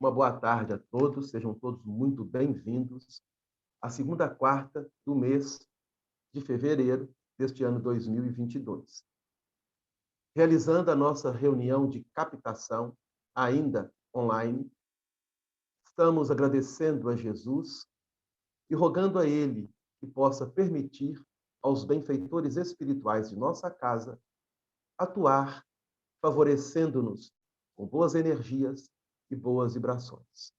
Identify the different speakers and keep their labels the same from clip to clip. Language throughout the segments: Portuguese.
Speaker 1: Uma boa tarde a todos, sejam todos muito bem-vindos à segunda quarta do mês de fevereiro deste ano 2022. Realizando a nossa reunião de captação, ainda online, estamos agradecendo a Jesus e rogando a Ele que possa permitir aos benfeitores espirituais de nossa casa atuar, favorecendo-nos com boas energias e boas vibrações.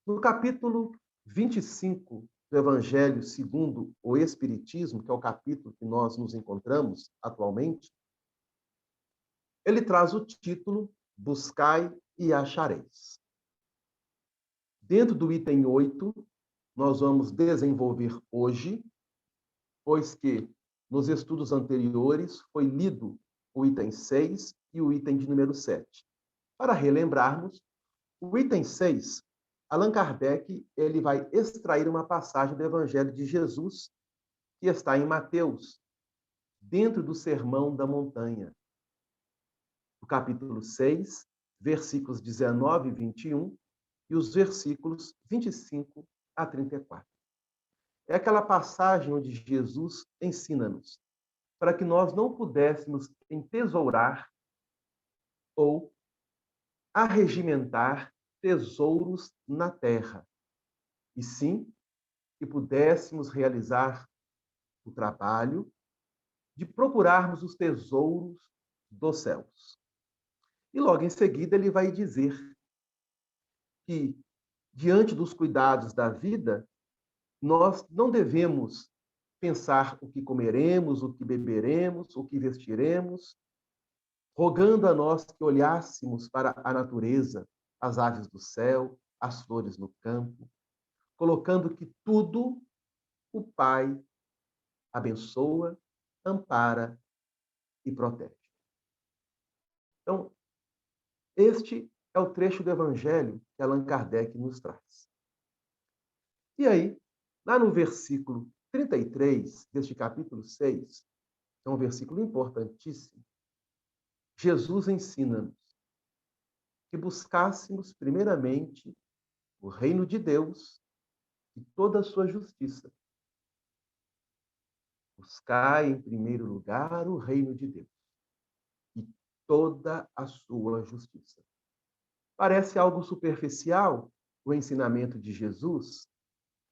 Speaker 1: No capítulo 25 do Evangelho segundo o Espiritismo, que é o capítulo que nós nos encontramos atualmente, ele traz o título Buscai e achareis. Dentro do item 8, nós vamos desenvolver hoje, pois que nos estudos anteriores foi lido o item 6 e o item de número 7. Para relembrarmos, o item 6, Allan Kardec ele vai extrair uma passagem do Evangelho de Jesus, que está em Mateus, dentro do Sermão da Montanha. O capítulo 6, versículos 19 e 21, e os versículos 25 a 34. É aquela passagem onde Jesus ensina-nos para que nós não pudéssemos entesourar ou arregimentar tesouros na terra, e sim que pudéssemos realizar o trabalho de procurarmos os tesouros dos céus. E logo em seguida ele vai dizer que, diante dos cuidados da vida, nós não devemos pensar o que comeremos, o que beberemos, o que vestiremos, rogando a nós que olhássemos para a natureza, as aves do céu, as flores no campo, colocando que tudo o Pai abençoa, ampara e protege. Então, este é o trecho do Evangelho que Allan Kardec nos traz. E aí, lá no versículo 33 deste capítulo 6, é um versículo importantíssimo, Jesus ensina-nos que buscássemos primeiramente o reino de Deus e toda a sua justiça. Buscai em primeiro lugar o reino de Deus e toda a sua justiça. Parece algo superficial o ensinamento de Jesus,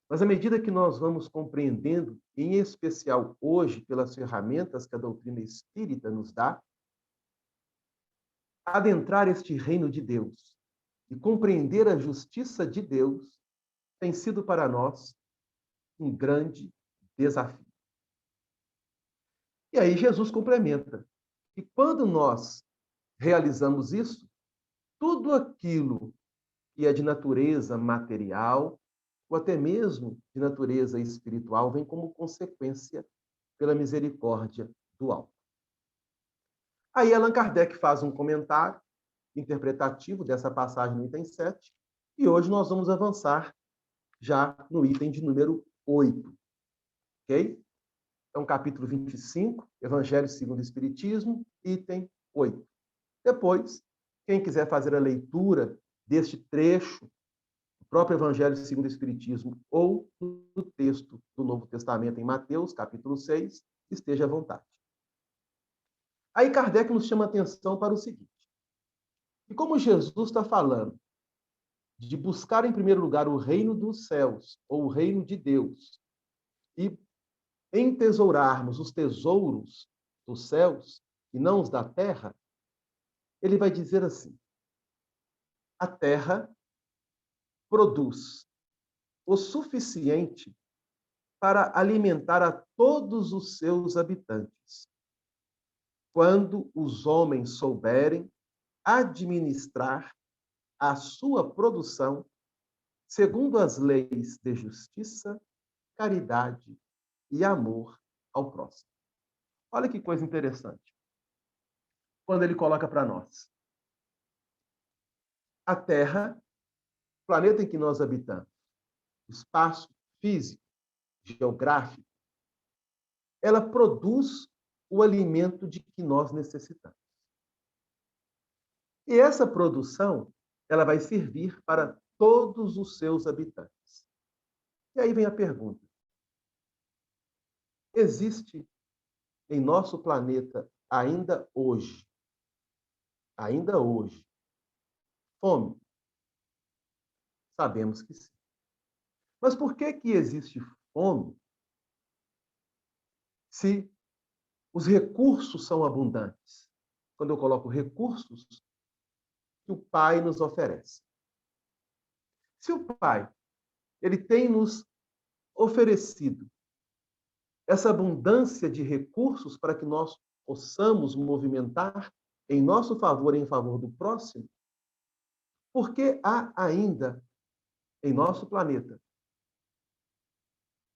Speaker 1: mas à medida que nós vamos compreendendo, em especial hoje, pelas ferramentas que a doutrina espírita nos dá, adentrar este reino de Deus e compreender a justiça de Deus tem sido para nós um grande desafio. E aí Jesus complementa que quando nós realizamos isso, tudo aquilo que é de natureza material, ou até mesmo de natureza espiritual, vem como consequência pela misericórdia do alto. Aí Allan Kardec faz um comentário interpretativo dessa passagem no item 7, e hoje nós vamos avançar já no item de número 8. Ok? Então, capítulo 25, Evangelho segundo o Espiritismo, item 8. Depois, quem quiser fazer a leitura deste trecho do próprio Evangelho segundo o Espiritismo ou do texto do Novo Testamento em Mateus, capítulo 6, esteja à vontade. Aí Kardec nos chama a atenção para o seguinte: e como Jesus está falando de buscar em primeiro lugar o reino dos céus, ou o reino de Deus, e entesourarmos os tesouros dos céus e não os da terra, ele vai dizer assim: a terra produz o suficiente para alimentar a todos os seus habitantes, quando os homens souberem administrar a sua produção segundo as leis de justiça, caridade e amor ao próximo. Olha que coisa interessante. Quando ele coloca para nós: a Terra, o planeta em que nós habitamos, o espaço físico, geográfico, ela produz o alimento de que nós necessitamos. E essa produção, ela vai servir para todos os seus habitantes. E aí vem a pergunta: existe em nosso planeta ainda hoje, fome? Sabemos que sim. Mas por que que existe fome se os recursos são abundantes? Quando eu coloco recursos, que o Pai nos oferece. Se o Pai, ele tem nos oferecido essa abundância de recursos para que nós possamos movimentar em nosso favor e em favor do próximo, por que há ainda em nosso planeta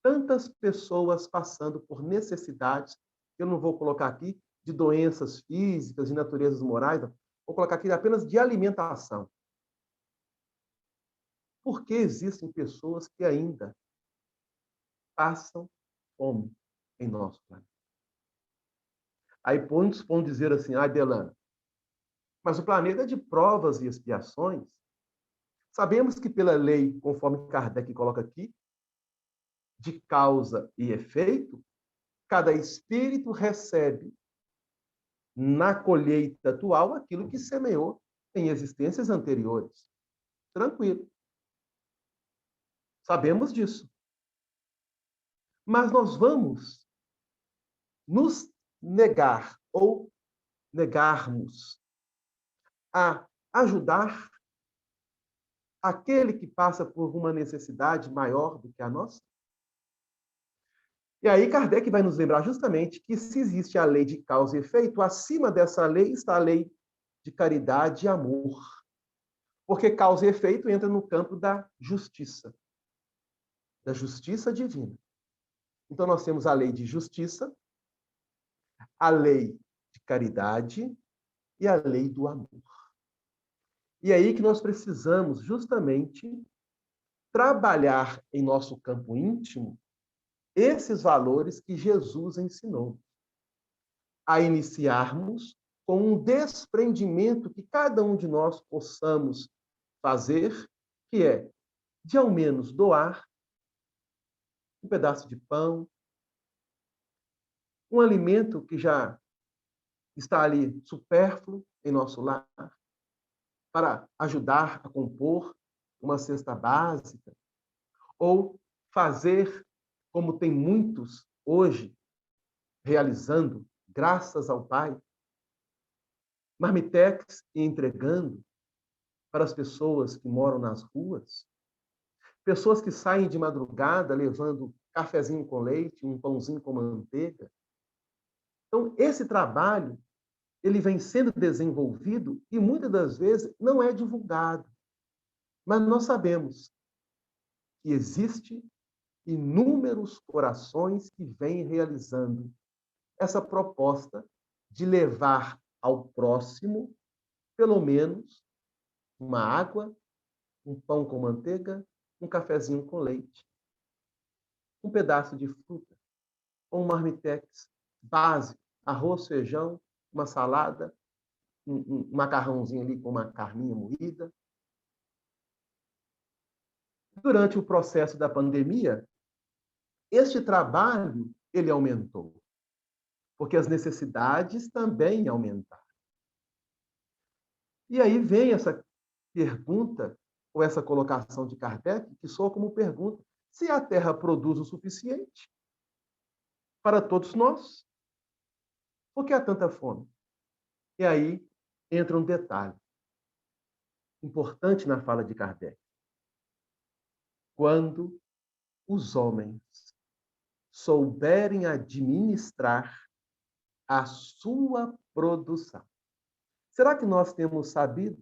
Speaker 1: tantas pessoas passando por necessidades, eu não vou colocar aqui de doenças físicas, de naturezas morais, vou colocar aqui apenas de alimentação. Por que existem pessoas que ainda passam fome em nosso planeta? Aí muitos vão dizer assim: ah, Delano, mas o planeta é de provas e expiações. Sabemos que pela lei, conforme Kardec coloca aqui, de causa e efeito, cada espírito recebe na colheita atual aquilo que semeou em existências anteriores. Tranquilo. Sabemos disso. Mas nós vamos nos negar ou negarmos a ajudar aquele que passa por uma necessidade maior do que a nossa? E aí Kardec vai nos lembrar justamente que se existe a lei de causa e efeito, acima dessa lei está a lei de caridade e amor. Porque causa e efeito entra no campo da justiça divina. Então nós temos a lei de justiça, a lei de caridade e a lei do amor. E é aí que nós precisamos justamente trabalhar em nosso campo íntimo esses valores que Jesus ensinou, a iniciarmos com um desprendimento que cada um de nós possamos fazer, que é de ao menos doar um pedaço de pão, um alimento que já está ali supérfluo em nosso lar, para ajudar a compor uma cesta básica, ou fazer, como tem muitos hoje realizando, graças ao Pai, marmitex e entregando para as pessoas que moram nas ruas, pessoas que saem de madrugada levando cafezinho com leite, um pãozinho com manteiga. Então, esse trabalho, ele vem sendo desenvolvido e muitas das vezes não é divulgado. Mas nós sabemos que existe inúmeros corações que vêm realizando essa proposta de levar ao próximo, pelo menos, uma água, um pão com manteiga, um cafezinho com leite, um pedaço de fruta, ou um marmitex básico, arroz, feijão, uma salada, um macarrãozinho ali com uma carninha moída. Durante o processo da pandemia, este trabalho ele aumentou, porque as necessidades também aumentaram. E aí vem essa pergunta, ou essa colocação de Kardec, que soa como pergunta: se a Terra produz o suficiente para todos nós, por que há tanta fome? E aí entra um detalhe importante na fala de Kardec. Quando os homens souberem administrar a sua produção. Será que nós temos sabido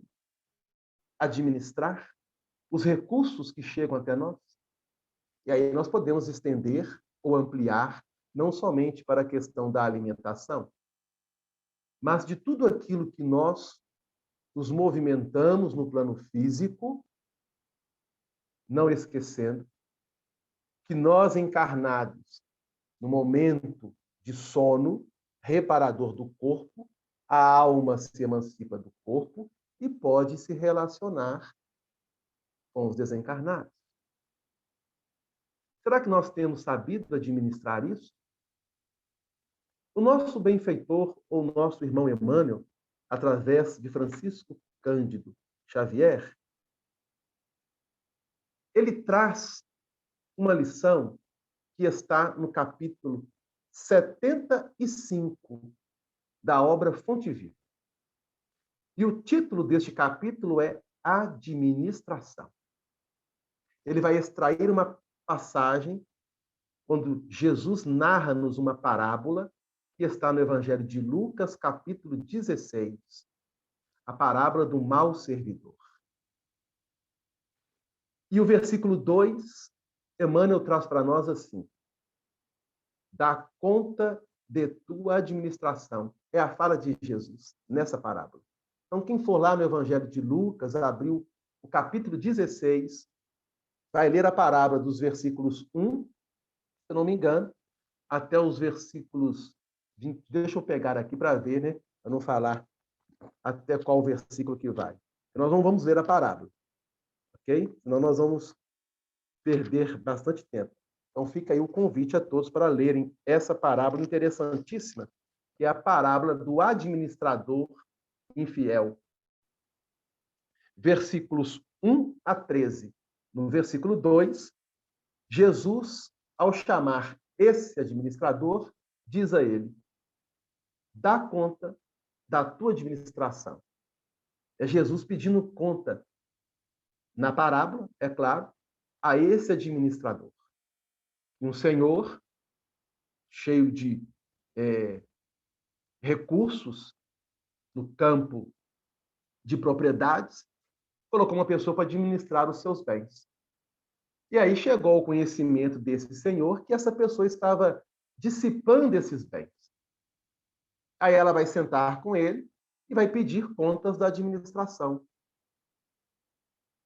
Speaker 1: administrar os recursos que chegam até nós? E aí nós podemos estender ou ampliar não somente para a questão da alimentação, mas de tudo aquilo que nós nos movimentamos no plano físico, não esquecendo que nós encarnados no momento de sono reparador do corpo, a alma se emancipa do corpo e pode se relacionar com os desencarnados. Será que nós temos sabido administrar isso? O nosso benfeitor, ou nosso irmão Emmanuel, através de Francisco Cândido Xavier, ele traz uma lição que está no capítulo 75 da obra Fonte Viva. E o título deste capítulo é Administração. Ele vai extrair uma passagem quando Jesus narra-nos uma parábola que está no Evangelho de Lucas, capítulo 16, a parábola do mau servidor. E o versículo 2, Emmanuel traz para nós assim: dá conta de tua administração. É a fala de Jesus nessa parábola. Então, quem for lá no Evangelho de Lucas, abriu o capítulo 16, vai ler a parábola dos versículos 1, se eu não me engano, até os versículos 20. Deixa eu pegar aqui para ver, né? Para não falar até qual versículo que vai. Nós não vamos ler a parábola, ok? Senão nós vamos perder bastante tempo. Então fica aí o convite a todos para lerem essa parábola interessantíssima, que é a parábola do administrador infiel. Versículos 1 a 13. No versículo 2, Jesus, ao chamar esse administrador, diz a ele: dá conta da tua administração. É Jesus pedindo conta, na parábola, é claro, a esse administrador. Um senhor cheio de recursos no campo de propriedades, colocou uma pessoa para administrar os seus bens. E aí chegou ao conhecimento desse senhor que essa pessoa estava dissipando esses bens. Aí ela vai sentar com ele e vai pedir contas da administração.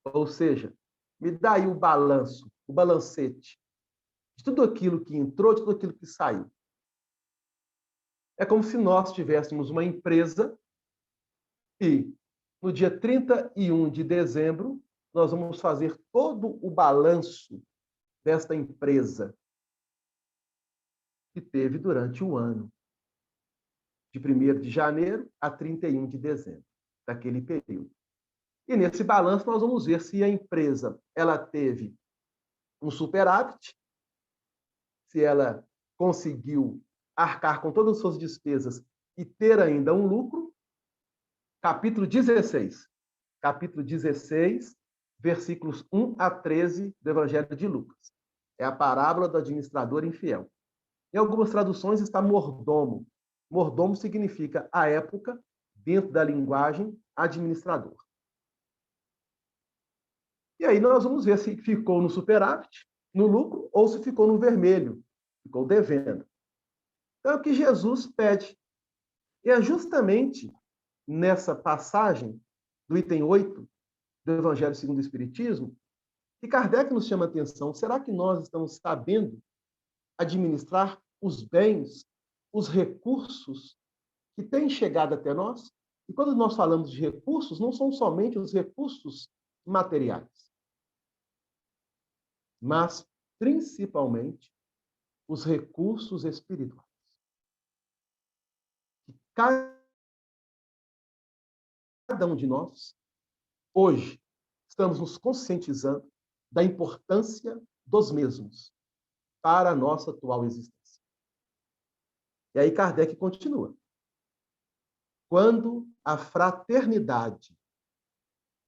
Speaker 1: Ou seja, me dá aí o balanço, o balancete de tudo aquilo que entrou, de tudo aquilo que saiu. É como se nós tivéssemos uma empresa e no dia 31 de dezembro nós vamos fazer todo o balanço desta empresa que teve durante o ano, de 1º de janeiro a 31 de dezembro, daquele período. E nesse balanço nós vamos ver se a empresa ela teve um superávit, se ela conseguiu arcar com todas as suas despesas e ter ainda um lucro. Capítulo 16. Capítulo 16, versículos 1 a 13 do Evangelho de Lucas. É a parábola do administrador infiel. Em algumas traduções está mordomo. Mordomo significa, à época, dentro da linguagem, administrador. E aí nós vamos ver se ficou no superávit, no lucro, ou se ficou no vermelho, ficou devendo. Então é o que Jesus pede. E é justamente nessa passagem do item 8 do Evangelho segundo o Espiritismo que Kardec nos chama a atenção. Será que nós estamos sabendo administrar os bens, os recursos que têm chegado até nós? E quando nós falamos de recursos, não são somente os recursos materiais, mas principalmente os recursos espirituais. Cada um de nós, hoje, estamos nos conscientizando da importância dos mesmos para a nossa atual existência. E aí Kardec continua. Quando a fraternidade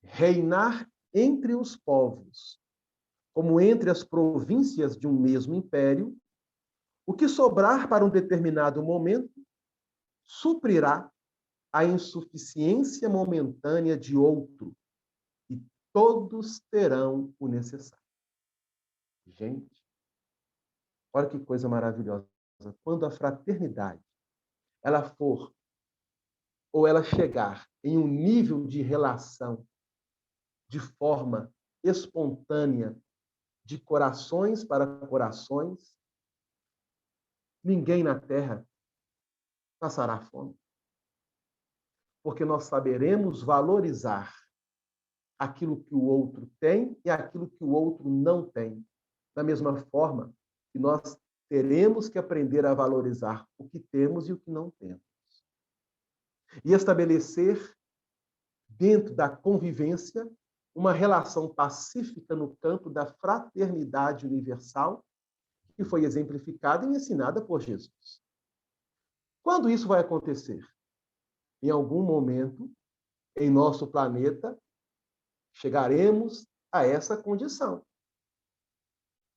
Speaker 1: reinar entre os povos, como entre as províncias de um mesmo império, o que sobrar para um determinado momento suprirá a insuficiência momentânea de outro, e todos terão o necessário. Gente, olha que coisa maravilhosa. Quando a fraternidade ela for ou ela chegar em um nível de relação de forma espontânea, de corações para corações, ninguém na Terra passará fome. porque nós saberemos valorizar aquilo que o outro tem e aquilo que o outro não tem. Da mesma forma que nós teremos que aprender a valorizar o que temos e o que não temos. E estabelecer, dentro da convivência, uma relação pacífica no campo da fraternidade universal, que foi exemplificada e ensinada por Jesus. Quando isso vai acontecer? Em algum momento, em nosso planeta, chegaremos a essa condição.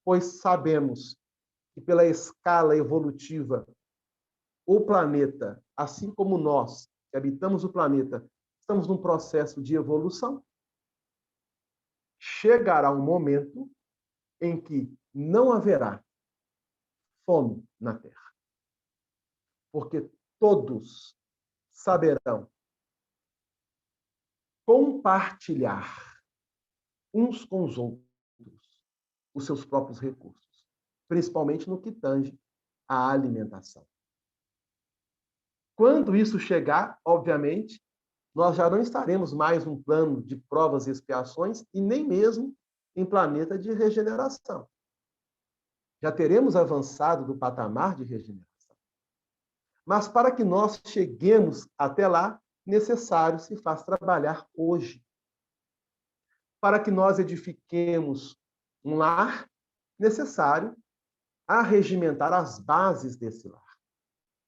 Speaker 1: Pois sabemos que, pela escala evolutiva, o planeta, assim como nós, que habitamos o planeta, estamos num processo de evolução. Chegará um momento em que não haverá fome na Terra. Porque todos saberão compartilhar uns com os outros os seus próprios recursos, principalmente no que tange à alimentação. Quando isso chegar, obviamente, nós já não estaremos mais num plano de provas e expiações e nem mesmo em planeta de regeneração. Já teremos avançado do patamar de regeneração. Mas para que nós cheguemos até lá, necessário se faz trabalhar hoje. Para que nós edifiquemos um lar, necessário arregimentar as bases desse lar.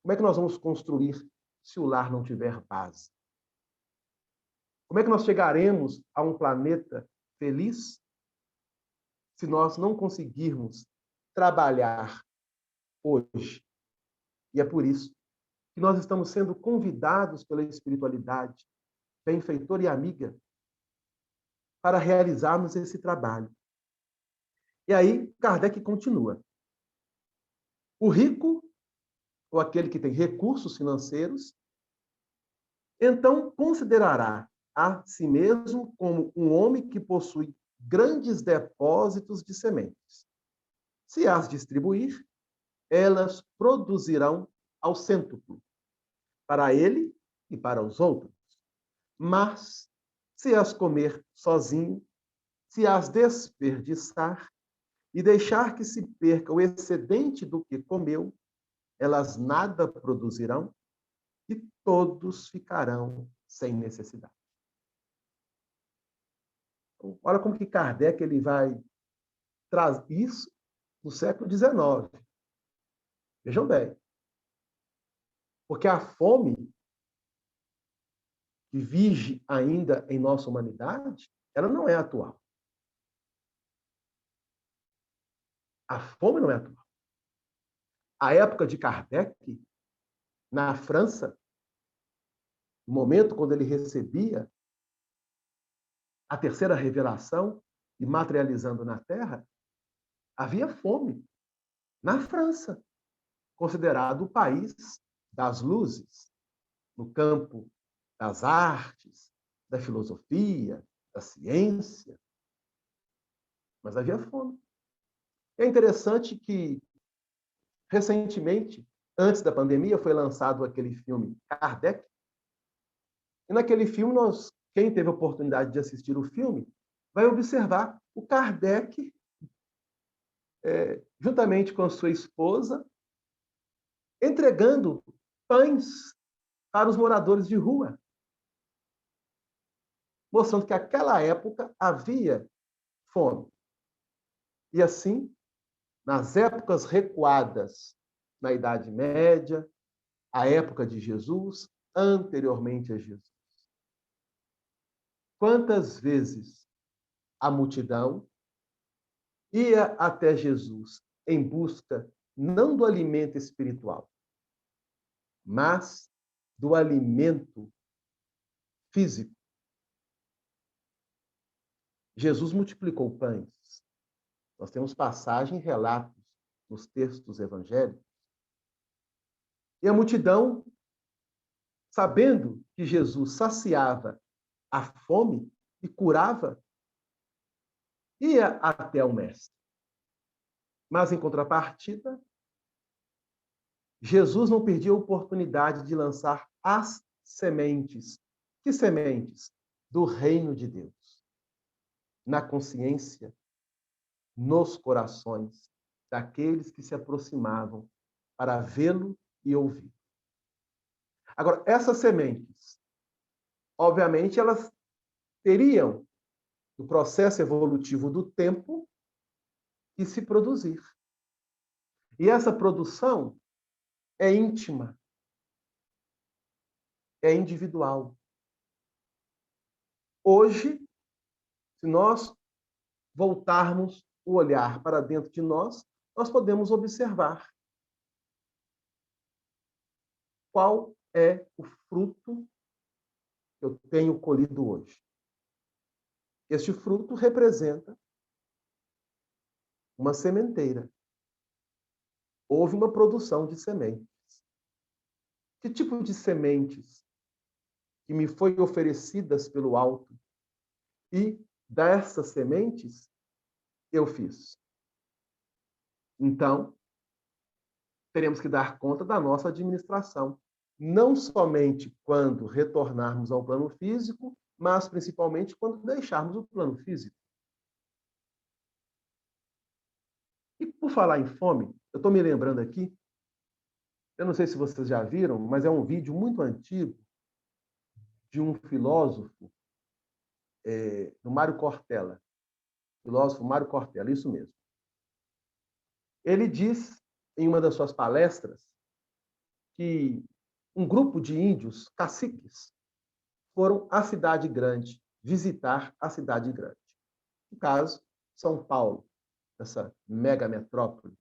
Speaker 1: Como é que nós vamos construir se o lar não tiver base? Como é que nós chegaremos a um planeta feliz se nós não conseguirmos trabalhar hoje? E é por isso que nós estamos sendo convidados pela espiritualidade, benfeitora e amiga, para realizarmos esse trabalho. E aí, Kardec continua. O rico, ou aquele que tem recursos financeiros, então considerará a si mesmo como um homem que possui grandes depósitos de sementes. Se as distribuir, elas produzirão ao cêntuplo, para ele e para os outros. Mas, se as comer sozinho, se as desperdiçar e deixar que se perca o excedente do que comeu, elas nada produzirão e todos ficarão sem necessidade. Então, olha como que Kardec ele vai trazer isso no século XIX. Vejam bem. Porque a fome que vige ainda em nossa humanidade, ela não é atual. A fome não é atual. A época de Kardec, na França, no momento quando ele recebia a terceira revelação e materializando na Terra, havia fome na França, considerado o país das luzes, no campo das artes, da filosofia, da ciência. Mas havia fome. É interessante que, recentemente, antes da pandemia, foi lançado aquele filme Kardec. E naquele filme, quem teve a oportunidade de assistir o filme, vai observar o Kardec, juntamente com a sua esposa, entregando pães para os moradores de rua, mostrando que naquela época havia fome. E assim, nas épocas recuadas, na Idade Média, a época de Jesus, anteriormente a Jesus. Quantas vezes a multidão ia até Jesus em busca não do alimento espiritual, mas do alimento físico. Jesus multiplicou pães. Nós temos passagem e relatos nos textos evangélicos. E a multidão, sabendo que Jesus saciava a fome e curava, ia até o mestre. Mas, em contrapartida, Jesus não perdia a oportunidade de lançar as sementes Que sementes? Do reino de Deus. Na consciência, nos corações daqueles que se aproximavam para vê-lo e ouvir. Agora, essas sementes, obviamente, elas teriam, no processo evolutivo do tempo, que se produzir. E essa produção é íntima, é individual. Hoje, se nós voltarmos o olhar para dentro de nós, nós podemos observar qual é o fruto que eu tenho colhido hoje. Este fruto representa uma sementeira. Houve uma produção de sementes. Que tipo de sementes que me foi oferecidas pelo alto? E dessas sementes eu fiz. Então, teremos que dar conta da nossa administração, não somente quando retornarmos ao plano físico, mas principalmente quando deixarmos o plano físico. E por falar em fome, eu estou me lembrando aqui, eu não sei se vocês já viram, mas é um vídeo muito antigo de um filósofo, do Mário Cortella. Filósofo Mário Cortella, isso mesmo. Ele diz, em uma das suas palestras, que um grupo de índios caciques foram à cidade grande, visitar a cidade grande. No caso, São Paulo, essa mega metrópole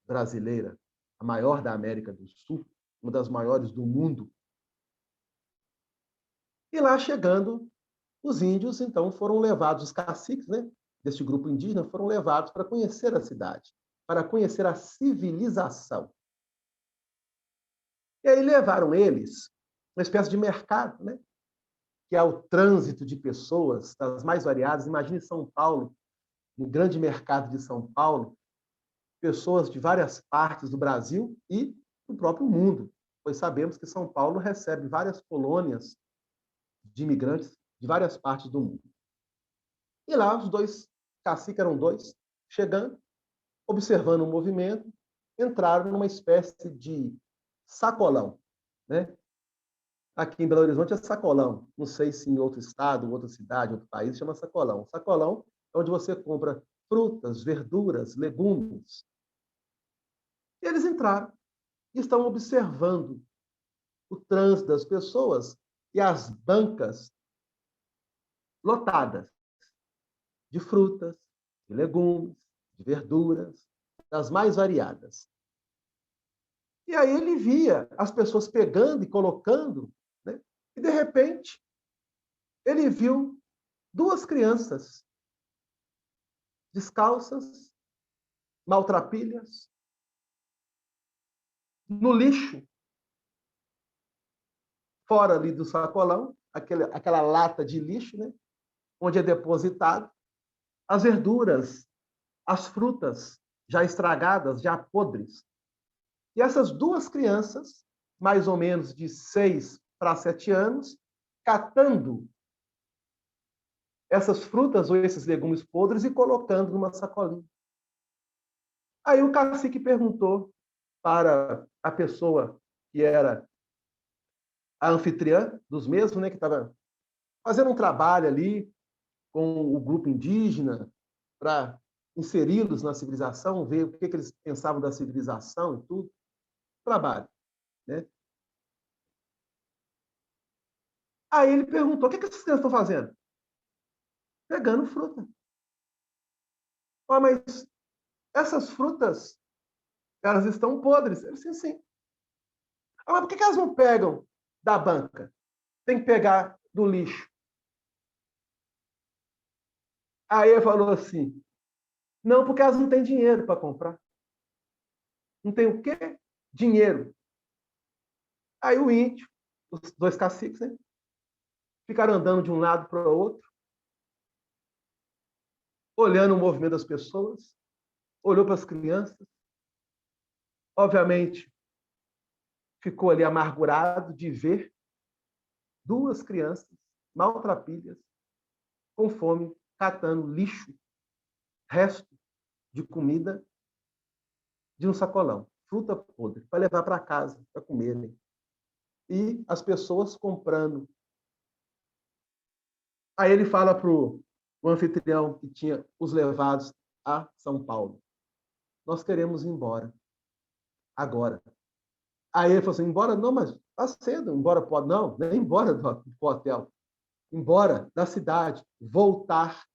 Speaker 1: brasileira, a maior da América do Sul, uma das maiores do mundo. E lá chegando, os índios, então, foram levados, os caciques, né, deste grupo indígena, foram levados para conhecer a cidade, para conhecer a civilização. E aí levaram eles uma espécie de mercado, né, que é o trânsito de pessoas das mais variadas. Imagine São Paulo, no grande mercado de São Paulo, pessoas de várias partes do Brasil e do próprio mundo, pois sabemos que São Paulo recebe várias colônias de imigrantes de várias partes do mundo. E lá os dois caciques, eram dois, chegando, observando o movimento, entraram numa espécie de sacolão, né? Aqui em Belo Horizonte é sacolão. Não sei se em outro estado, outra cidade, outro país chama sacolão. Sacolão é onde você compra frutas, verduras, legumes. E eles entraram e estão observando o trânsito das pessoas e as bancas lotadas de frutas, de legumes, de verduras, das mais variadas. E aí ele via as pessoas pegando e colocando, né? E de repente ele viu duas crianças descalças, maltrapilhas, no lixo, fora ali do sacolão, aquela lata de lixo, né? Onde é depositado as verduras, as frutas já estragadas, já podres. E essas duas crianças, mais ou menos de 6 para 7 anos, catando essas frutas ou esses legumes podres e colocando numa sacolinha. Aí o cacique perguntou para a pessoa que era a anfitriã dos mesmos, né, que estava fazendo um trabalho ali com o grupo indígena para inseri-los na civilização, ver o que eles pensavam da civilização e tudo. Trabalho, né? Aí ele perguntou: o que essas crianças estão fazendo? Pegando fruta. Ah, mas essas frutas, elas estão podres. Eu disse, sim. Ah, mas por que elas não pegam da banca? Tem que pegar do lixo. Aí ele falou assim, não, porque elas não têm dinheiro para comprar. Não tem o quê? Dinheiro. Aí o índio, os dois caciques, né, ficaram andando de um lado para o outro, olhando o movimento das pessoas, olhou para as crianças, obviamente ficou ali amargurado de ver 2 crianças maltrapilhas, com fome, catando lixo, resto de comida de um sacolão, fruta podre, para levar para casa, para comerem. E as pessoas comprando. Aí ele fala para o anfitrião que tinha os levados a São Paulo: nós queremos ir embora, agora. Aí ele falou assim: embora não, mas está cedo, embora pode não, nem embora do hotel, embora da cidade, voltar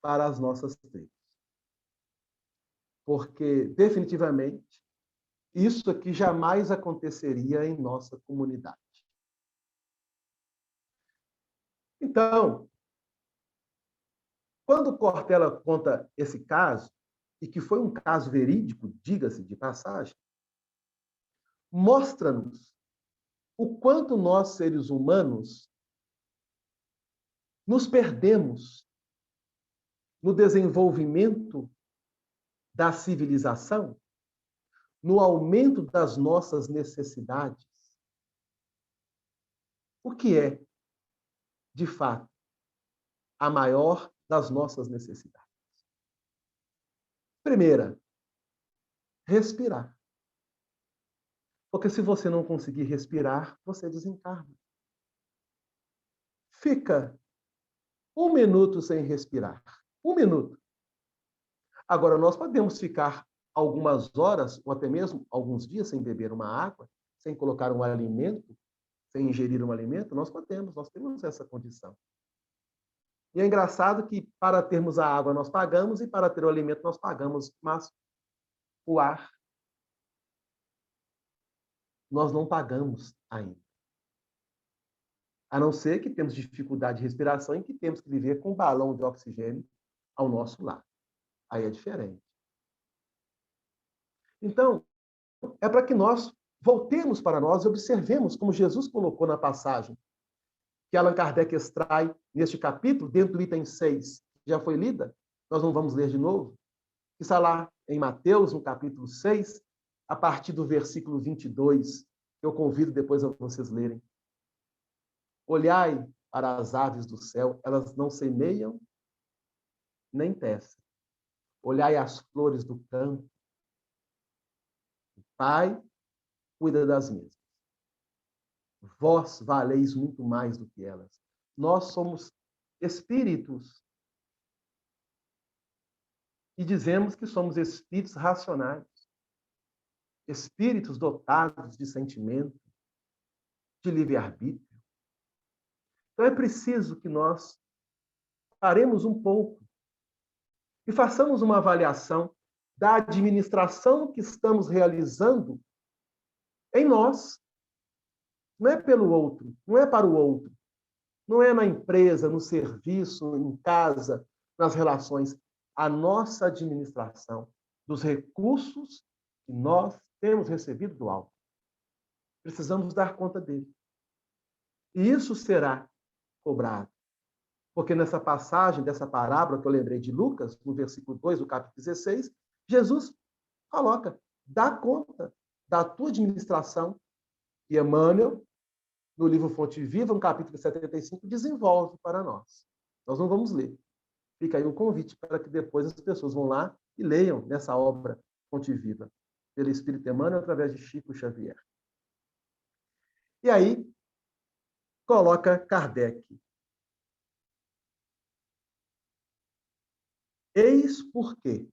Speaker 1: para as nossas tribos. Porque, definitivamente, isso aqui jamais aconteceria em nossa comunidade. Então, quando Cortella conta esse caso, e que foi um caso verídico, diga-se de passagem, mostra-nos o quanto nós, seres humanos, nos perdemos no desenvolvimento da civilização, no aumento das nossas necessidades. O que é, de fato, a maior das nossas necessidades? Primeira, respirar. Porque se você não conseguir respirar, você desencarna. Fica 1 minuto sem respirar. 1 minuto. Agora, nós podemos ficar algumas horas, ou até mesmo alguns dias, sem beber uma água, sem colocar um alimento, sem ingerir um alimento. Nós temos essa condição. E é engraçado que, para termos a água, nós pagamos, e para ter o alimento, nós pagamos, mas o ar, nós não pagamos ainda. A não ser que temos dificuldade de respiração e que temos que viver com um balão de oxigênio ao nosso lado. Aí é diferente. Então, é para que nós voltemos para nós e observemos, como Jesus colocou na passagem, que Allan Kardec extrai neste capítulo, dentro do item 6, que já foi lida, nós não vamos ler de novo, que está lá em Mateus, no capítulo 6, a partir do versículo 22, que eu convido depois a vocês lerem. Olhai para as aves do céu, elas não semeiam nem tecem. Olhai as flores do campo. O Pai cuida das mesmas. Vós valeis muito mais do que elas. Nós somos espíritos. E dizemos que somos espíritos racionais. Espíritos dotados de sentimento, de livre-arbítrio. Então é preciso que nós paremos um pouco e façamos uma avaliação da administração que estamos realizando em nós. Não é pelo outro, não é para o outro. Não é na empresa, no serviço, em casa, nas relações. A nossa administração dos recursos que nós temos recebido do alto. Precisamos dar conta dele. E isso será cobrado. Porque nessa passagem, dessa parábola que eu lembrei de Lucas, no versículo 2 do capítulo 16, Jesus coloca: dá conta da tua administração. E Emmanuel, no livro Fonte Viva, no capítulo 75, desenvolve para nós. Nós não vamos ler. Fica aí o convite para que depois as pessoas vão lá e leiam nessa obra Fonte Viva, pelo Espírito Emmanuel, através de Chico Xavier. E aí, coloca Kardec: eis porque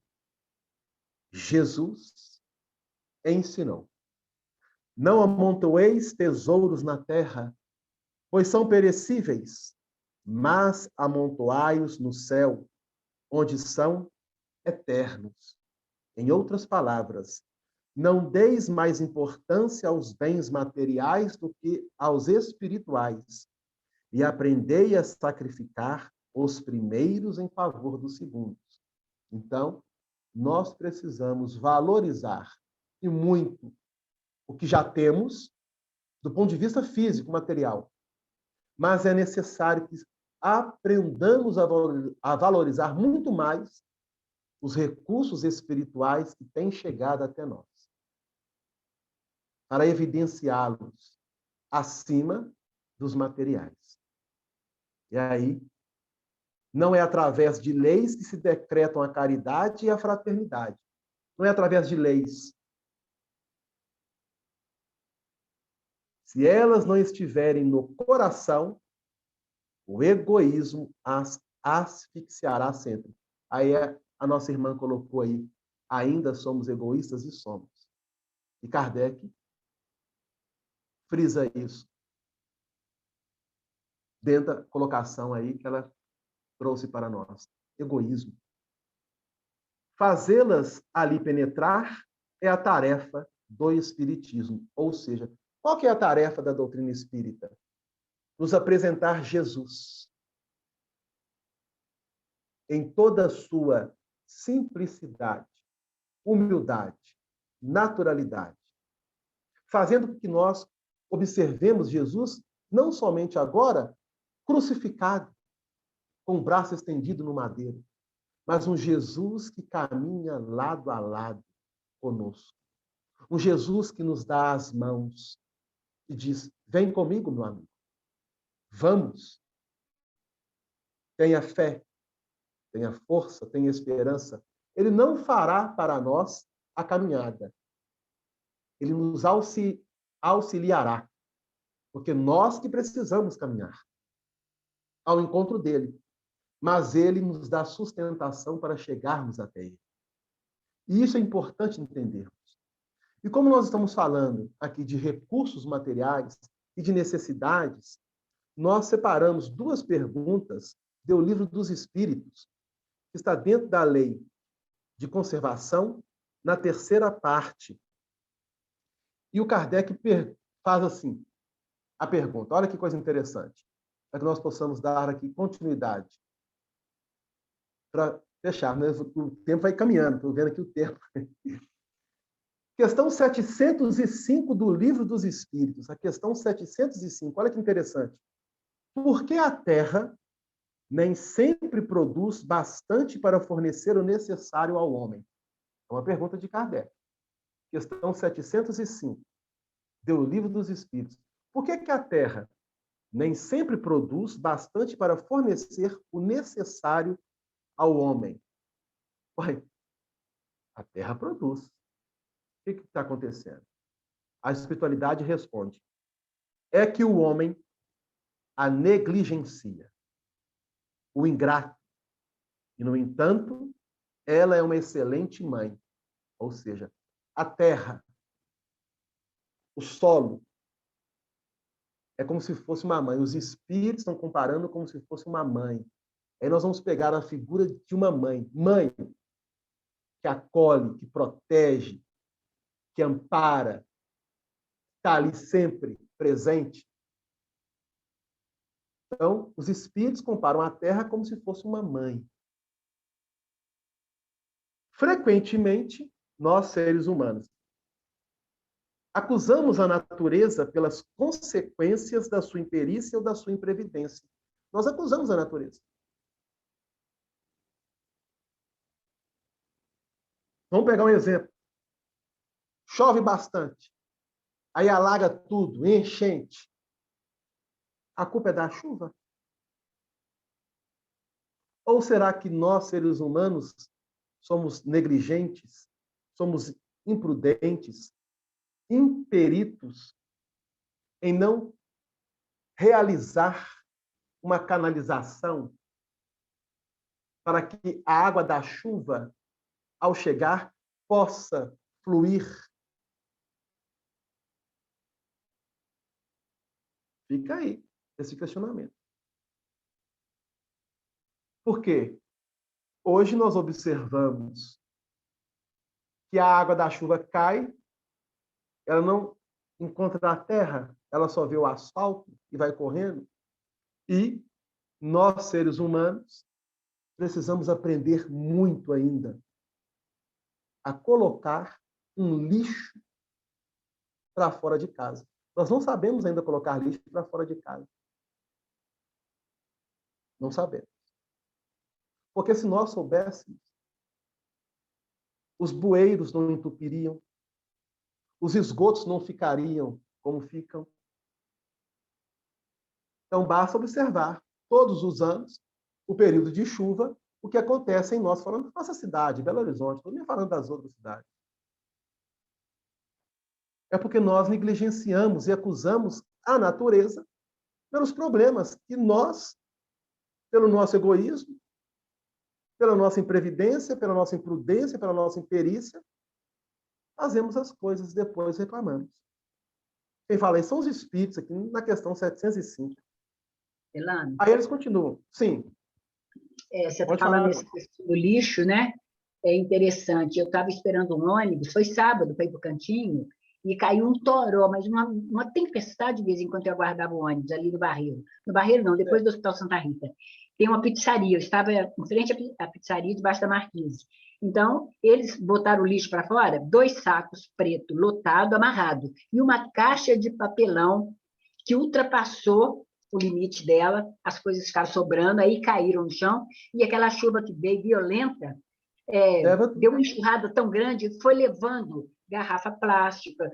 Speaker 1: Jesus ensinou: não amontoeis tesouros na terra, pois são perecíveis, mas amontoai-os no céu, onde são eternos. Em outras palavras, não deis mais importância aos bens materiais do que aos espirituais, e aprendei a sacrificar os primeiros em favor dos segundos. Então, nós precisamos valorizar, e muito, o que já temos, do ponto de vista físico, material. Mas é necessário que aprendamos a valorizar muito mais os recursos espirituais que têm chegado até nós, para evidenciá-los acima dos materiais. E aí, não é através de leis que se decretam a caridade e a fraternidade. Não é através de leis. Se elas não estiverem no coração, o egoísmo as asfixiará sempre. Aí a nossa irmã colocou aí, ainda somos egoístas e somos. E Kardec frisa isso dentro da colocação aí que ela trouxe para nós. Egoísmo. Fazê-las ali penetrar é a tarefa do Espiritismo. Ou seja, qual que é a tarefa da doutrina espírita? Nos apresentar Jesus em toda a sua simplicidade, humildade, naturalidade, fazendo com que nós observemos Jesus não somente agora crucificado, com o braço estendido no madeiro, mas um Jesus que caminha lado a lado conosco. Um Jesus que nos dá as mãos e diz: vem comigo, meu amigo. Vamos. Tenha fé, tenha força, tenha esperança. Ele não fará para nós a caminhada. Ele nos auxiliará, porque nós que precisamos caminhar ao encontro dele. Mas ele nos dá sustentação para chegarmos até ele. E isso é importante entendermos. E como nós estamos falando aqui de recursos materiais e de necessidades, nós separamos duas perguntas do Livro dos Espíritos, que está dentro da lei de conservação, na terceira parte. E o Kardec faz assim, a pergunta. Olha que coisa interessante, para que nós possamos dar aqui continuidade. Para fechar, né? O tempo vai caminhando, estou vendo aqui o tempo. Questão 705 do Livro dos Espíritos, a questão 705, olha que interessante. Por que a Terra nem sempre produz bastante para fornecer o necessário ao homem? É uma pergunta de Kardec. Questão 705 do Livro dos Espíritos. Por que a Terra nem sempre produz bastante para fornecer o necessário ao homem? Ué, a Terra produz. O que está acontecendo? A espiritualidade responde: é que o homem a negligencia, o ingrato. E, no entanto, ela é uma excelente mãe. Ou seja, a terra, o solo, é como se fosse uma mãe. Os espíritos estão comparando como se fosse uma mãe. Aí nós vamos pegar a figura de uma mãe. Mãe que acolhe, que protege, que ampara, está ali sempre presente. Então, os espíritos comparam a Terra como se fosse uma mãe. Frequentemente, nós, seres humanos, acusamos a natureza pelas consequências da sua imperícia ou da sua imprevidência. Nós acusamos a natureza. Vamos pegar um exemplo. Chove bastante. Aí alaga tudo, enchente. A culpa é da chuva? Ou será que nós, seres humanos, somos negligentes, somos imprudentes, imperitos em não realizar uma canalização para que a água da chuva, ao chegar, possa fluir? Fica aí esse questionamento. Por quê? Hoje nós observamos que a água da chuva cai, ela não encontra a terra, ela só vê o asfalto e vai correndo. E nós, seres humanos, precisamos aprender muito ainda a colocar um lixo para fora de casa. Nós não sabemos ainda colocar lixo para fora de casa. Não sabemos. Porque se nós soubéssemos, os bueiros não entupiriam, os esgotos não ficariam como ficam. Então, basta observar todos os anos, o período de chuva, o que acontece em nós, falando da nossa cidade, Belo Horizonte, não estou nem falando das outras cidades. É porque nós negligenciamos e acusamos a natureza pelos problemas que nós, pelo nosso egoísmo, pela nossa imprevidência, pela nossa imprudência, pela nossa imperícia, fazemos as coisas e depois reclamamos. Quem fala isso são os espíritos, aqui na questão 705.
Speaker 2: Elano,
Speaker 1: Aí eles continuam. Sim.
Speaker 2: você está
Speaker 1: Pode
Speaker 2: falando
Speaker 1: falar.
Speaker 2: nesse do lixo, né? É interessante. Eu estava esperando um ônibus, foi sábado para ir para o cantinho, e caiu um toró, mas uma tempestade de vez em quando eu aguardava o ônibus ali no Barreiro. No Barreiro, não, depois do Hospital Santa Rita. Tem uma pizzaria, eu estava em frente à pizzaria, debaixo da marquise. Então, eles botaram o lixo para fora, 2 sacos preto, lotado, amarrado, e uma caixa de papelão que ultrapassou o limite dela, as coisas ficaram sobrando, aí caíram no chão, e aquela chuva que veio violenta, deu uma enxurrada tão grande, foi levando garrafa plástica,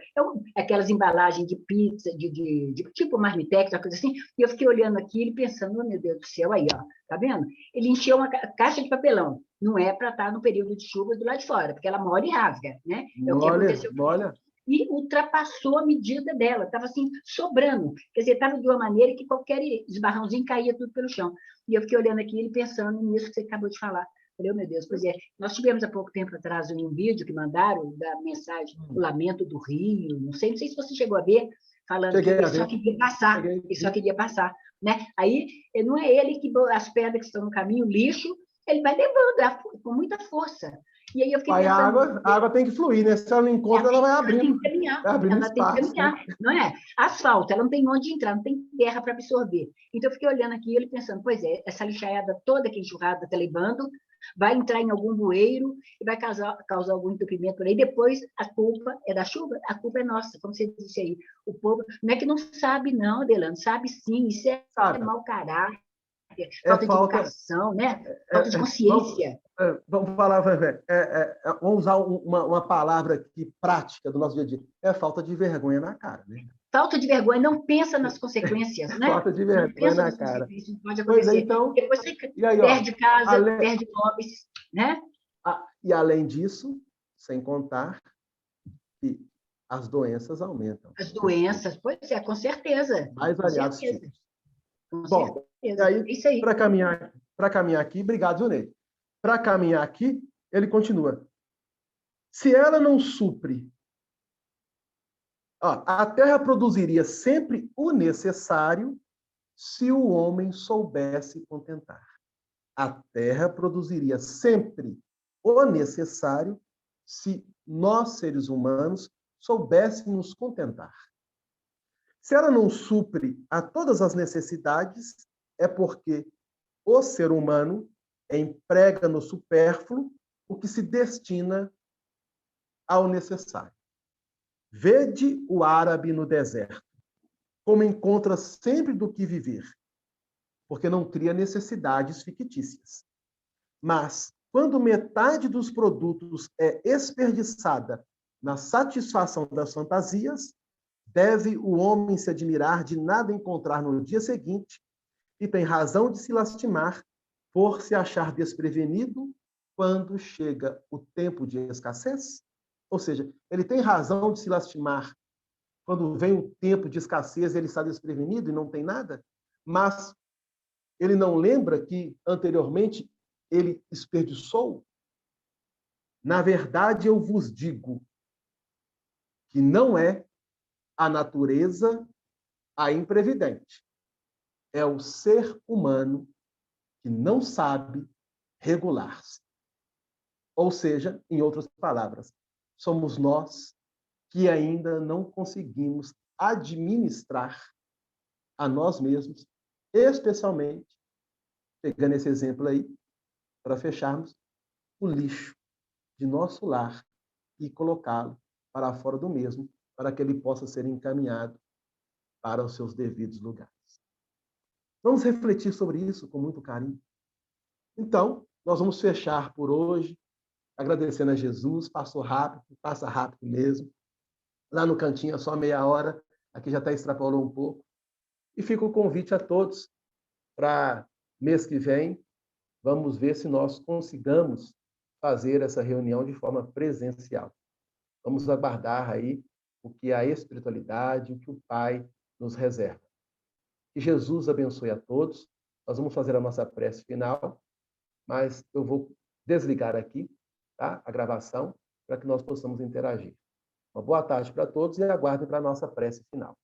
Speaker 2: aquelas embalagens de pizza, de tipo marmitex, uma coisa assim, e eu fiquei olhando aquilo e pensando, oh, meu Deus do céu, aí, ó, tá vendo? Ele encheu uma caixa de papelão, não é para estar no período de chuva do lado de fora, porque ela molha e rasga, né? É o que aconteceu com ela. E ultrapassou a medida dela, estava assim, sobrando. Quer dizer, estava de uma maneira que qualquer esbarrãozinho caía tudo pelo chão. E eu fiquei olhando aqui e pensando nisso que você acabou de falar. Falei, oh, meu Deus, pois é. Nós tivemos há pouco tempo atrás um vídeo que mandaram da mensagem, o Lamento do Rio, não sei se você chegou a ver, falando que ele só queria passar, ele só queria passar. Né? Aí, não é ele que, as pedras que estão no caminho, o lixo, ele vai levando com muita força. E aí eu fiquei pensando...
Speaker 1: A água tem que fluir, né? Se ela não encontra, ela vai abrindo.
Speaker 2: Ela tem que caminhar, ela tem que caminhar, né? Não é? Asfalto, ela não tem onde entrar, não tem terra para absorver. Então eu fiquei olhando aqui e ele pensando, pois é, essa lixaiada toda que enxurrada está levando, vai entrar em algum bueiro e vai causar algum entupimento por aí. Depois a culpa é da chuva, a culpa é nossa, como você disse aí. O povo não é que não sabe, não, Adelano, sabe sim, isso é mau caráter. Falta de educação, né? Falta de consciência.
Speaker 1: Vamos falar, vamos usar uma palavra aqui prática do nosso dia a dia. É falta de vergonha na cara, né?
Speaker 2: Falta de vergonha, não pensa nas consequências, né?
Speaker 1: Falta de vergonha na cara.
Speaker 2: Pode acontecer.
Speaker 1: Então,
Speaker 2: depois você
Speaker 1: aí,
Speaker 2: perde casa, perde móveis, né?
Speaker 1: E além disso, sem contar que as doenças aumentam.
Speaker 2: As doenças, pois é, com certeza.
Speaker 1: Mais variados tipos.
Speaker 2: Bom,
Speaker 1: e aí,
Speaker 2: isso aí.
Speaker 1: Para caminhar aqui, obrigado, Zunei. Para caminhar aqui, ele continua. Se ela não supre, a terra produziria sempre o necessário se o homem soubesse contentar. A terra produziria sempre o necessário se nós, seres humanos, soubéssemos contentar. Se ela não supre a todas as necessidades, é porque o ser humano emprega no supérfluo o que se destina ao necessário. Vede o árabe no deserto, como encontra sempre do que viver, porque não cria necessidades fictícias. Mas, quando metade dos produtos é desperdiçada na satisfação das fantasias, deve o homem se admirar de nada encontrar no dia seguinte e tem razão de se lastimar por se achar desprevenido quando chega o tempo de escassez? Ou seja, ele tem razão de se lastimar quando vem o tempo de escassez, ele está desprevenido e não tem nada, mas ele não lembra que anteriormente ele desperdiçou? Na verdade, eu vos digo que não é a natureza a imprevidente. É o ser humano que não sabe regular-se. Ou seja, em outras palavras, somos nós que ainda não conseguimos administrar a nós mesmos, especialmente, pegando esse exemplo aí, para fecharmos, o lixo de nosso lar e colocá-lo para fora do mesmo, para que ele possa ser encaminhado para os seus devidos lugares. Vamos refletir sobre isso com muito carinho. Então, nós vamos fechar por hoje, agradecendo a Jesus. Passou rápido, passa rápido mesmo. Lá no cantinho é só meia hora, aqui já está extrapolou um pouco. E fica o convite a todos para mês que vem, vamos ver se nós consigamos fazer essa reunião de forma presencial. Vamos aguardar aí o que a espiritualidade, o que o Pai nos reserva. Que Jesus abençoe a todos. Nós vamos fazer a nossa prece final, mas eu vou desligar aqui, tá? A gravação, para que nós possamos interagir. Uma boa tarde para todos e aguardem para a nossa prece final.